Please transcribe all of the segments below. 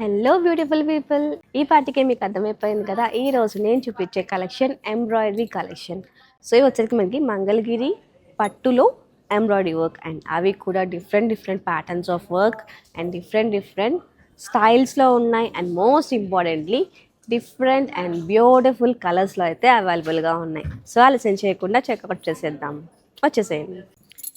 Hello beautiful people, ఈ పార్టీకే మీకు అర్థమైపోయింది కదా. ఈ రోజు నేను చూపించే కలెక్షన్ ఎంబ్రాయిడరీ కలెక్షన్. సో ఇవి వచ్చరికి మనకి మంగళగిరి పట్టులో ఎంబ్రాయిడరీ వర్క్, అండ్ అవి కూడా different patterns of work and different స్టైల్స్లో ఉన్నాయి. And most importantly different and beautiful కలర్స్లో అయితే అవైలబుల్గా ఉన్నాయి. సో ఆలస్యం చేయకుండా చెక్అవుట్ చేసేద్దాం, వచ్చేసేయండి.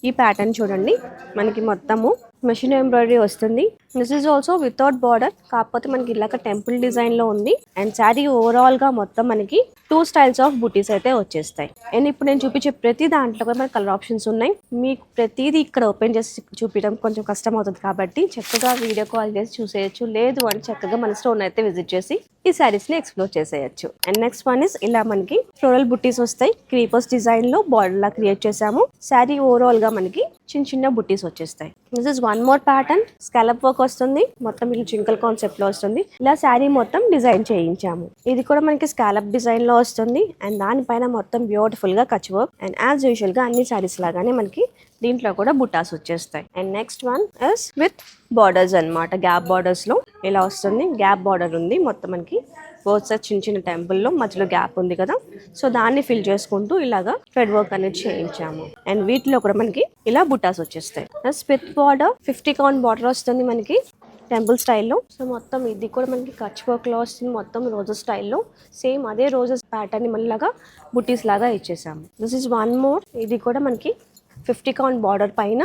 ఈ ప్యాటర్న్ చూడండి, మనకి మొత్తము మెషిన్ ఎంబ్రాయిడరీ వస్తుంది. This is also without border, కాకపోతే మనకి ఇలాగ టెంపుల్ డిజైన్లో ఉంది. అండ్ శారీ ఓవరాల్గా మొత్తం మనకి 2 స్టైల్స్ ఆఫ్ బుటీస్ అయితే వచ్చేస్తాయి. అండ్ ఇప్పుడు నేను చూపించే ప్రతి దాంట్లో కూడా మనకి కలర్ ఆప్షన్స్ ఉన్నాయి. మీకు ప్రతిదీ ఇక్కడ ఓపెన్ చేసి చూపించడం కొంచెం కష్టం అవుతుంది, కాబట్టి చక్కగా వీడియో కాల్ చేసి చూసేయచ్చు. లేదు అని చక్కగా మన స్టోర్ అయితే విజిట్ చేసి ఈ శారీస్ని ఎక్స్ప్లోర్ చేసేయచ్చు. అండ్ నెక్స్ట్ వన్ ఇస్ ఇలా మనకి ఫ్లోరల్ బుటీస్ వస్తాయి. క్రీపర్స్ డిజైన్లో బార్డర్ లా క్రియేట్ చేసాము. శారీ ఓవరాల్గా మనకి చిన్న బుటీస్ వచ్చేస్తాయి. This is one more pattern, scallop work వస్తుంది. మొత్తం ఇలా చింకల్ కాన్సెప్ట్ లో వస్తుంది. ఇలా శారీ మొత్తం డిజైన్ చేయించాము. ఇది కూడా మనకి స్కాలప్ డిజైన్ లో వస్తుంది. అండ్ దానిపైన మొత్తం బ్యూటిఫుల్ గా Kutch work. And as usual గా అన్ని శారీస్ లాగానే మనకి దీంట్లో కూడా బుటాస్ వచ్చేస్తాయి. And next one is with borders అన్నమాట. గ్యాప్ బార్డర్స్ లో ఇలా వస్తుంది. గ్యాప్ బార్డర్ ఉంది మొత్తం మనకి. బోత్ సైడ్ చిన్న టెంపుల్లో మధ్యలో గ్యాప్ ఉంది కదా, సో దాన్ని ఫిల్ చేసుకుంటూ ఇలాగా థ్రెడ్ వర్క్ అనేది చేయించాము. అండ్ వీటిలో కూడా మనకి ఇలా బుటాస్ వచ్చేస్తాయి. స్పిత్ బార్డర్ 50 కౌంట్ బార్డర్ వస్తుంది మనకి టెంపుల్ స్టైల్లో. సో మొత్తం ఇది కూడా మనకి కచ్ వర్క్ లో వస్తుంది. మొత్తం రోజెస్ స్టైల్లో సేమ్ అదే రోజెస్ ప్యాటర్న్ ని మళ్ళీలాగా బుటీస్ లాగా ఇచ్చేసాము. This is one more. ఇది కూడా మనకి 50 కౌంట్ బార్డర్ పైన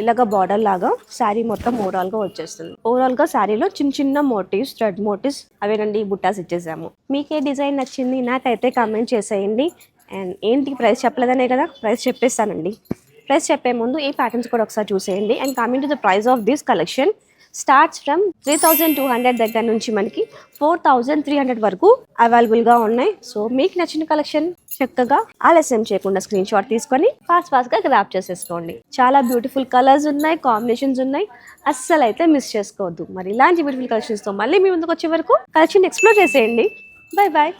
ఇలాగ బార్డర్ లాగా శారీ మొత్తం ఓవరాల్గా వచ్చేస్తుంది. ఓవరాల్గా శారీలో చిన్న మోటివ్స్, థ్రెడ్ మోటివ్స్ అవేనండి బుట్టాస్ ఇచ్చేసాము. మీకే డిజైన్ నచ్చింది నాకైతే కామెంట్ చేసేయండి. అండ్ ఏంటి ప్రైస్ చెప్పలేదనే కదా, ప్రైస్ చెప్పేస్తానండి. ప్రైస్ చెప్పే ముందు ఈ ప్యాటర్న్స్ కూడా ఒకసారి చూసేయండి. And coming to the price of this collection starts from 3200 దగ్గర నుంచి మనకి 4300 వరకు అవైలబుల్గా ఉన్నాయి. సో మీకు నచ్చిన కలెక్షన్ చక్కగా ఆలస్యం చేయకుండా స్క్రీన్ షాట్ తీసుకొని ఫాస్ట్గా గ్రాప్ చేసేసుకోండి. చాలా బ్యూటిఫుల్ కలర్స్ ఉన్నాయి, కాంబినేషన్స్ ఉన్నాయి, అస్సలు అయితే మిస్ చేసుకోవద్దు. మరి ఇలాంటి బ్యూటిఫుల్ కలెక్షన్స్తో మళ్ళీ మీ ముందుకు వచ్చే వరకు కలెక్షన్ ఎక్స్ప్లోర్ చేసేయండి. Bye bye.